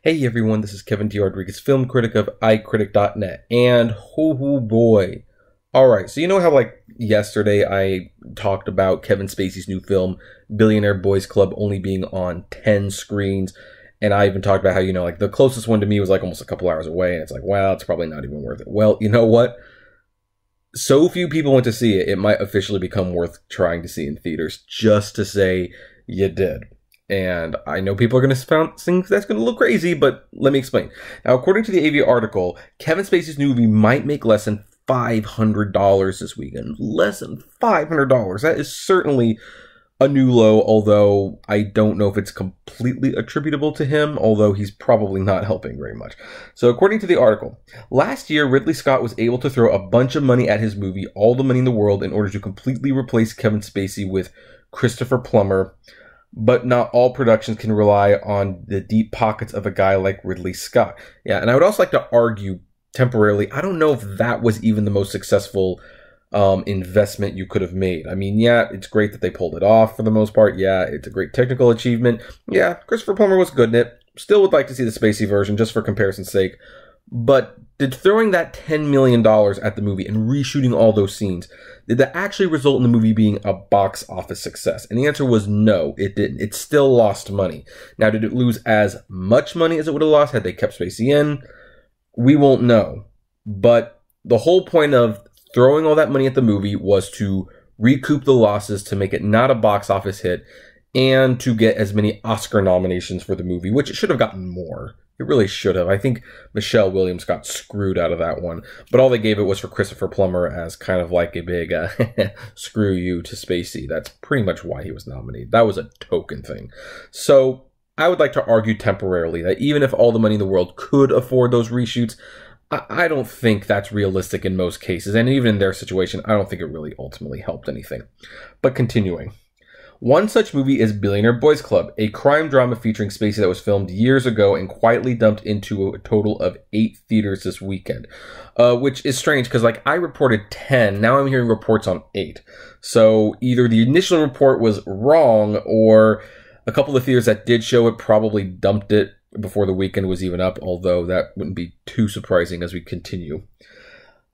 Hey everyone, this is Kevin D. Rodriguez, film critic of iCritic.net, and oh boy. Alright, so you know how yesterday I talked about Kevin Spacey's new film, Billionaire Boys Club, only being on 10 screens, and I even talked about how, the closest one to me was almost a couple hours away, and it's well, it's probably not even worth it. Well, you know what? So few people went to see it, it might officially become worth trying to see in theaters, just to say you did. And I know people are going to think that's going to look crazy, but let me explain. Now, according to the AV article, Kevin Spacey's new movie might make less than $500 this weekend. Less than $500. That is certainly a new low, although I don't know if it's completely attributable to him, although he's probably not helping very much. So according to the article, last year, Ridley Scott was able to throw a bunch of money at his movie, All the Money in the World, in order to completely replace Kevin Spacey with Christopher Plummer. But not all productions can rely on the deep pockets of a guy like Ridley Scott. Yeah, and I would also like to argue temporarily, I don't know if that was even the most successful investment you could have made. I mean, yeah, it's great that they pulled it off for the most part. Yeah, it's a great technical achievement. Yeah, Christopher Plummer was good in it. Still would like to see the Spacey version just for comparison's sake. But did throwing that $10 million at the movie and reshooting all those scenes, did that actually result in the movie being a box office success? And the answer was no, it didn't. It still lost money. Now, did it lose as much money as it would have lost had they kept Spacey in? We won't know. But the whole point of throwing all that money at the movie was to recoup the losses, to make it not a box office hit, and to get as many Oscar nominations for the movie, which it should have gotten more. It really should have. I think Michelle Williams got screwed out of that one. But all they gave it was for Christopher Plummer as kind of like a big screw you to Spacey. That's pretty much why he was nominated. That was a token thing. So I would like to argue temporarily that even if All the Money in the World could afford those reshoots, I don't think that's realistic in most cases. And even in their situation, I don't think it really ultimately helped anything. But continuing. One such movie is Billionaire Boys Club, a crime drama featuring Spacey that was filmed years ago and quietly dumped into a total of 8 theaters this weekend. Which is strange because I reported 10, now I'm hearing reports on 8. So either the initial report was wrong or a couple of theaters that did show it probably dumped it before the weekend was even up, although that wouldn't be too surprising as we continue.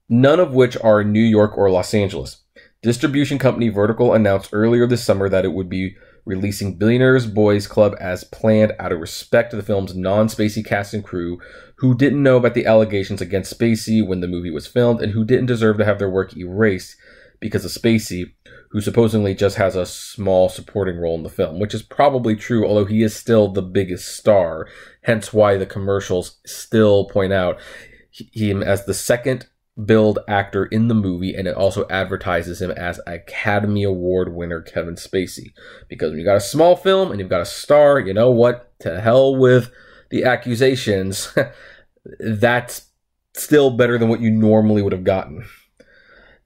None of which are in New York or Los Angeles. Distribution company Vertical announced earlier this summer that it would be releasing Billionaire Boys Club as planned out of respect to the film's non-Spacey cast and crew who didn't know about the allegations against Spacey when the movie was filmed and who didn't deserve to have their work erased because of Spacey, who supposedly just has a small supporting role in the film, which is probably true, although he is still the biggest star, hence why the commercials still point out him as the second billed actor in the movie, and it also advertises him as Academy Award winner Kevin Spacey. Because when you got a small film and you've got a star, you know what? To hell with the accusations. That's still better than what you normally would have gotten.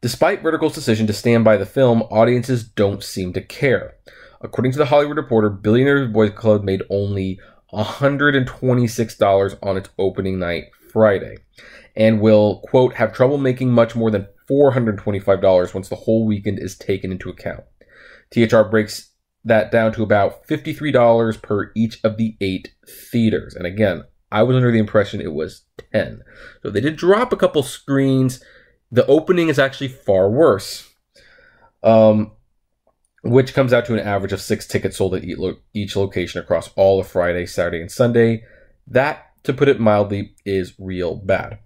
Despite Vertical's decision to stand by the film, audiences don't seem to care. According to The Hollywood Reporter, Billionaire Boys Club made only $126 on its opening night Friday, and will, quote, have trouble making much more than $425 once the whole weekend is taken into account. THR breaks that down to about $53 per each of the 8 theaters. And again, I was under the impression it was 10. So they did drop a couple screens. The opening is actually far worse, which comes out to an average of 6 tickets sold at each location across all of Friday, Saturday, and Sunday. That, to put it mildly, is real bad.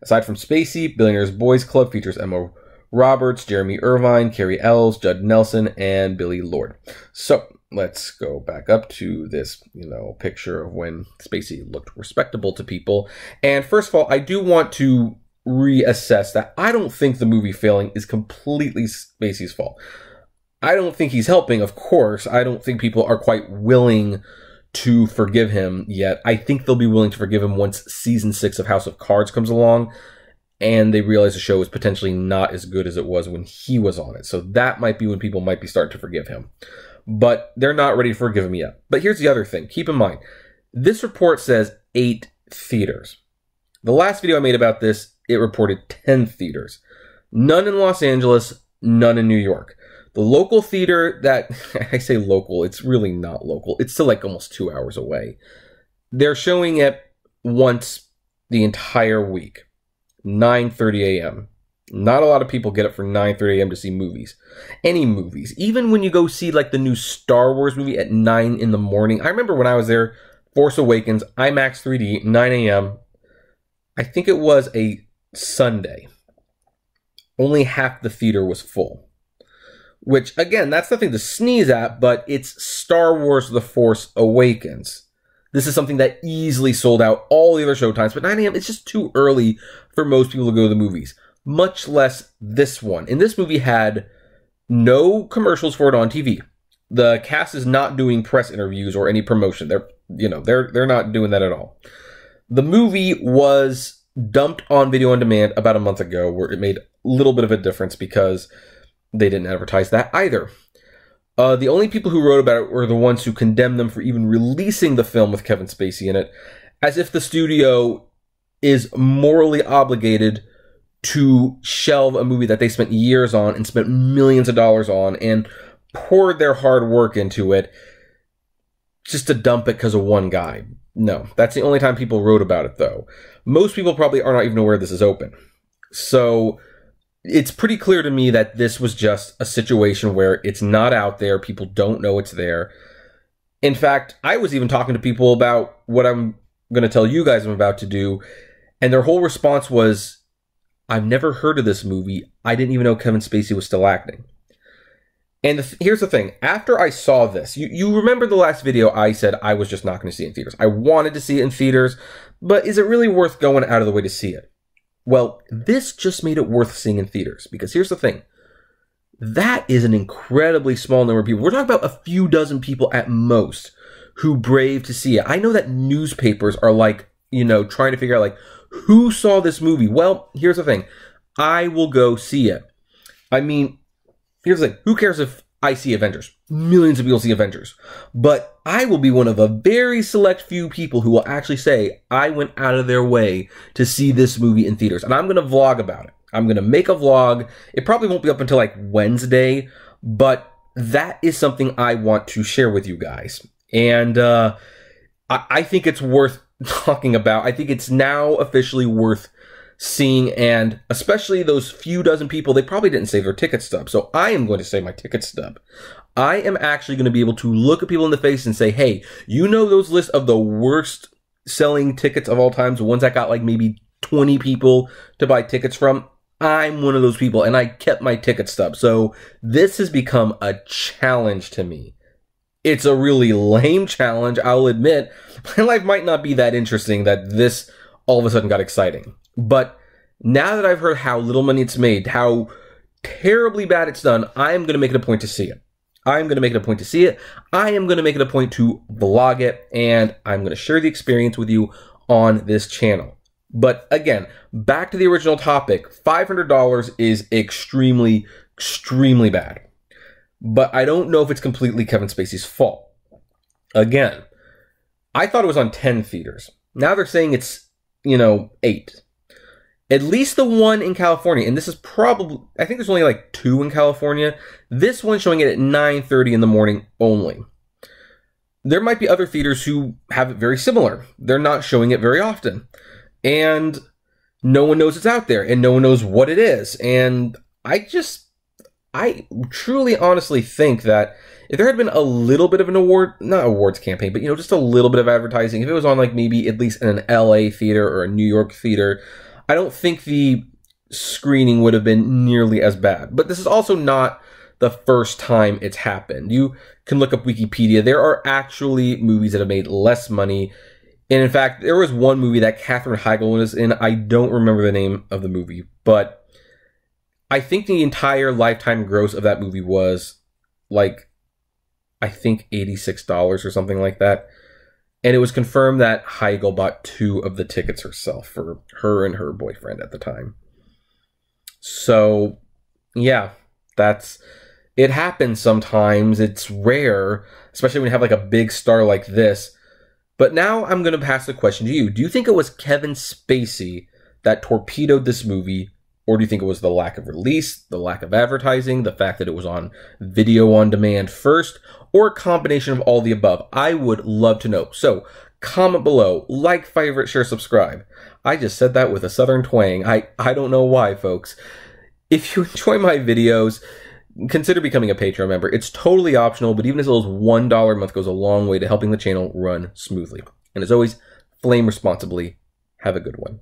Aside from Spacey, Billionaire Boys Club features Emma Roberts, Jeremy Irvine, Carrie Ells, Judd Nelson, and Billy Lord. So let's go back up to this, picture of when Spacey looked respectable to people. And first of all, I do want to reassess that I don't think the movie failing is completely Spacey's fault. I don't think he's helping, of course. I don't think people are quite willing to forgive him yet. I think they'll be willing to forgive him once season 6 of House of Cards comes along and they realize the show is potentially not as good as it was when he was on it. So that might be when people might be starting to forgive him. But they're not ready to forgive him yet. But here's the other thing. Keep in mind, this report says 8 theaters. The last video I made about this, it reported 10 theaters. None in Los Angeles, none in New York. The local theater that, I say local, it's really not local. It's still almost 2 hours away. they're showing it once the entire week, 9:30 a.m. Not a lot of people get up for 9:30 a.m. to see movies. Any movies. Even when you go see like the new Star Wars movie at 9 in the morning. I remember when I was there, Force Awakens, IMAX 3D, 9 a.m. I think it was a Sunday. Only half the theater was full. Which, again, that's nothing to sneeze at, but it's Star Wars The Force Awakens. This is something that easily sold out all the other showtimes, but 9 a.m., it's just too early for most people to go to the movies. Much less this one. And this movie had no commercials for it on TV. The cast is not doing press interviews or any promotion. They're not doing that at all. The movie was dumped on video on demand about a month ago, where it made a little bit of a difference because they didn't advertise that either. The only people who wrote about it were the ones who condemned them for even releasing the film with Kevin Spacey in it, as if the studio is morally obligated to shelve a movie that they spent years on and spent millions of dollars on and poured their hard work into it just to dump it because of one guy. No, that's the only time people wrote about it, though. Most people probably are not even aware this is open. So it's pretty clear to me that this was just a situation where it's not out there. People don't know it's there. In fact, I was even talking to people about what I'm going to tell you guys I'm about to do, and their whole response was, I've never heard of this movie. I didn't even know Kevin Spacey was still acting. And here's the thing. After I saw this, you remember the last video I said I was just not going to see it in theaters. I wanted to see it in theaters, but is it really worth going out of the way to see it? Well, this just made it worth seeing in theaters. Because here's the thing. That is an incredibly small number of people. We're talking about a few dozen people at most who braved to see it. I know that newspapers are like, trying to figure out like, who saw this movie? Well, here's the thing. I will go see it. I mean, here's the thing. Who cares if I see Avengers? Millions of people see Avengers. But I will be one of a very select few people who will actually say, I went out of their way to see this movie in theaters. And I'm going to vlog about it. I'm going to make a vlog. It probably won't be up until like Wednesday. But that is something I want to share with you guys. And I think it's worth talking about. I think it's now officially worth seeing, and especially those few dozen people, they probably didn't save their ticket stub. So I am going to save my ticket stub. I am actually going to be able to look at people in the face and say, hey, you know those lists of the worst selling tickets of all times, the ones that got like maybe 20 people to buy tickets from? I'm one of those people, and I kept my ticket stub. So this has become a challenge to me. It's a really lame challenge, I'll admit. My life might not be that interesting that this all of a sudden got exciting. But now that I've heard how little money it's made, how terribly bad it's done, I am going to make it a point to see it. I'm going to make it a point to see it. I am going to make it a point to vlog it, and I'm going to share the experience with you on this channel. But again, back to the original topic, $500 is extremely, extremely bad. But I don't know if it's completely Kevin Spacey's fault. Again, I thought it was on 10 theaters. Now they're saying it's, 8. At least the one in California, and this is probably, I think there's only like 2 in California. This one's showing it at 9:30 in the morning only. There might be other theaters who have it very similar. They're not showing it very often. And no one knows it's out there, and no one knows what it is. And I truly honestly think that if there had been a little bit of an not awards campaign, but just a little bit of advertising, if it was on like maybe at least in an LA theater or a New York theater, I don't think the screening would have been nearly as bad. But this is also not the first time it's happened. You can look up Wikipedia. There are actually movies that have made less money. And in fact, there was one movie that Katherine Heigl was in. I don't remember the name of the movie, but I think the entire lifetime gross of that movie was like, I think $86 or something like that. And it was confirmed that Heigl bought 2 of the tickets herself for her and her boyfriend at the time. So, yeah, it happens sometimes. It's rare, especially when you have like a big star like this. But now I'm going to pass the question to you. Do you think it was Kevin Spacey that torpedoed this movie? Or do you think it was the lack of release, the lack of advertising, the fact that it was on video on demand first, or a combination of all the above? I would love to know. So comment below, like, favorite, share, subscribe. I just said that with a southern twang. I don't know why, folks. If you enjoy my videos, consider becoming a Patreon member. It's totally optional, but even as little as $1 a month goes a long way to helping the channel run smoothly. And as always, flame responsibly. Have a good one.